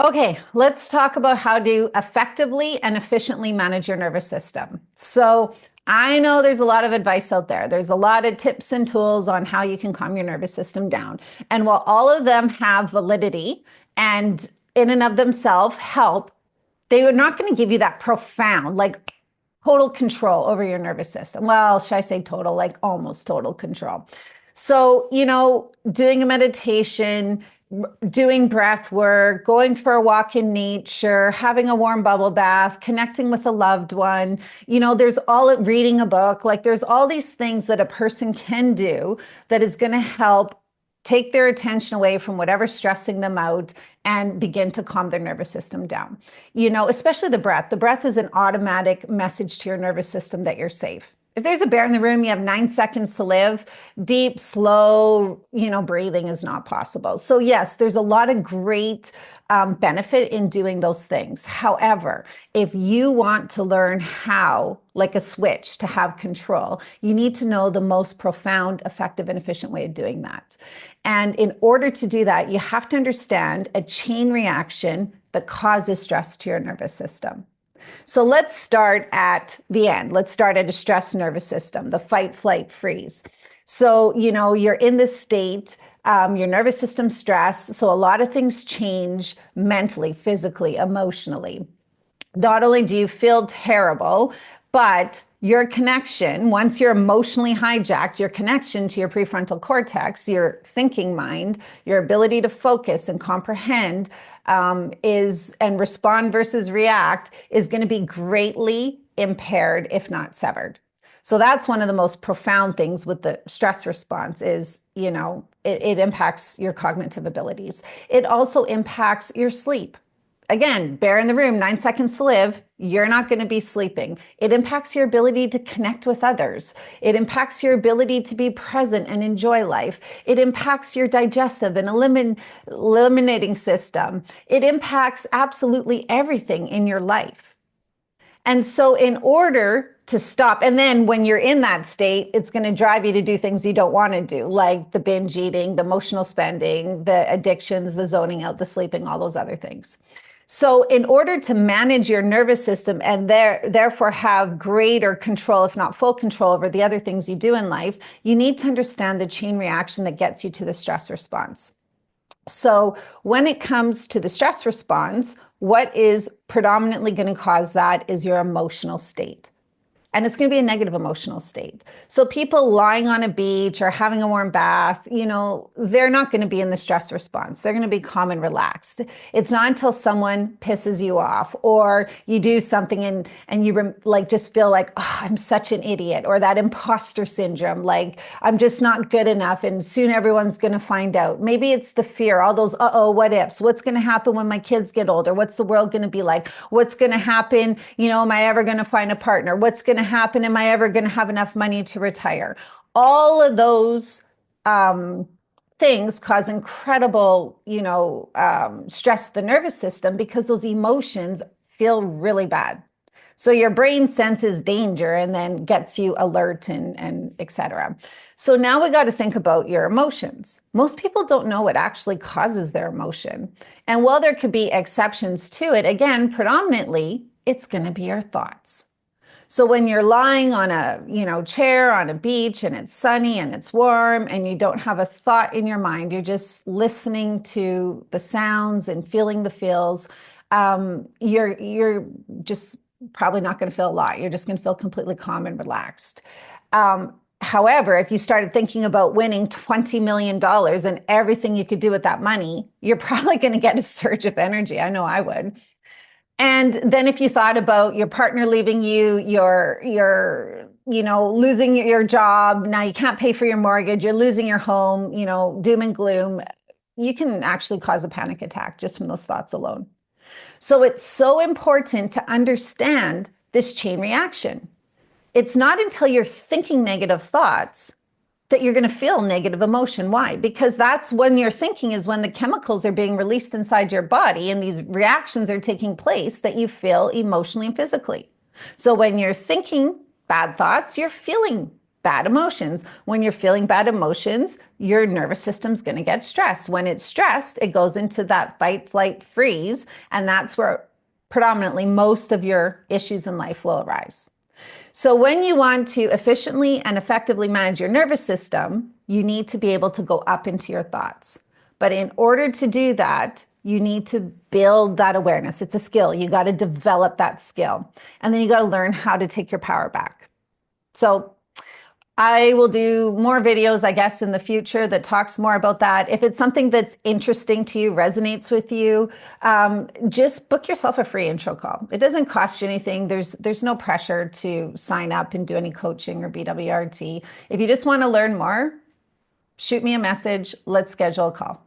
Okay, let's talk about how to effectively and efficiently manage your nervous system. So, I know there's a lot of advice out there. There's a lot of tips and tools on how you can calm your nervous system down. And while all of them have validity and in and of themselves help, they are not going to give you that profound, like total control over your nervous system. Well, should I say total, like almost total control. So, doing a meditation, doing breath work, going for a walk in nature, having a warm bubble bath, connecting with a loved one, there's all reading a book, like there's all these things that a person can do that is going to help take their attention away from whatever's stressing them out and begin to calm their nervous system down. Especially the breath. The breath is an automatic message to your nervous system that you're safe. If there's a bear in the room, you have 9 seconds to live. Deep, slow, breathing is not possible. So yes, there's a lot of great benefit in doing those things. However, if you want to learn how, like a switch, to have control, you need to know the most profound, effective, and efficient way of doing that. And in order to do that, you have to understand a chain reaction that causes stress to your nervous system. So let's start at the end. Let's start at a stress nervous system, the fight, flight, freeze. So, you're in this state, your nervous system stressed. So a lot of things change mentally, physically, emotionally. Not only do you feel terrible, but your connection, once you're emotionally hijacked, your connection to your prefrontal cortex, your thinking mind, your ability to focus and comprehend and respond versus react is going to be greatly impaired, if not severed. So that's one of the most profound things with the stress response is, it impacts your cognitive abilities. It also impacts your sleep. Again, bear in the room, 9 seconds to live, you're not going to be sleeping. It impacts your ability to connect with others. It impacts your ability to be present and enjoy life. It impacts your digestive and eliminating system. It impacts absolutely everything in your life. And so in order to stop, and then when you're in that state, it's going to drive you to do things you don't want to do, like the binge eating, the emotional spending, the addictions, the zoning out, the sleeping, all those other things. So in order to manage your nervous system and therefore have greater control, if not full control over the other things you do in life, you need to understand the chain reaction that gets you to the stress response. So when it comes to the stress response, what is predominantly going to cause that is your emotional state. And it's going to be a negative emotional state. So people lying on a beach or having a warm bath, they're not going to be in the stress response. They're going to be calm and relaxed. It's not until someone pisses you off or you do something and you just feel like, oh, I'm such an idiot, or that imposter syndrome, like I'm just not good enough and soon everyone's going to find out. Maybe it's the fear, all those what ifs. What's going to happen when my kids get older? What's the world going to be like? What's going to happen? Am I ever going to find a partner? What's going to happen? Am I ever going to have enough money to retire? All of those things cause incredible, stress to the nervous system because those emotions feel really bad. So your brain senses danger and then gets you alert and et cetera. So now we got to think about your emotions. Most people don't know what actually causes their emotion. And while there could be exceptions to it, again, predominantly, it's going to be your thoughts. So when you're lying on a, chair on a beach and it's sunny and it's warm and you don't have a thought in your mind, you're just listening to the sounds and feeling the feels, you're just probably not going to feel a lot. You're just going to feel completely calm and relaxed. However, if you started thinking about winning $20 million and everything you could do with that money, you're probably going to get a surge of energy. I know I would. And then if you thought about your partner leaving you, you're losing your job, now you can't pay for your mortgage, you're losing your home, doom and gloom, you can actually cause a panic attack just from those thoughts alone. So it's so important to understand this chain reaction. It's not until you're thinking negative thoughts that you're going to feel negative emotion. Why? Because that's when you're thinking is when the chemicals are being released inside your body and these reactions are taking place that you feel emotionally and physically. So when you're thinking bad thoughts, you're feeling bad emotions. When you're feeling bad emotions, your nervous system's going to get stressed. When it's stressed, it goes into that fight, flight, freeze, and that's where predominantly most of your issues in life will arise. So when you want to efficiently and effectively manage your nervous system, you need to be able to go up into your thoughts. But in order to do that, you need to build that awareness. It's a skill. You got to develop that skill. And then you got to learn how to take your power back. So I will do more videos, I guess, in the future that talks more about that. If it's something that's interesting to you, resonates with you, just book yourself a free intro call. It doesn't cost you anything. There's no pressure to sign up and do any coaching or BWRT. If you just want to learn more, shoot me a message. Let's schedule a call.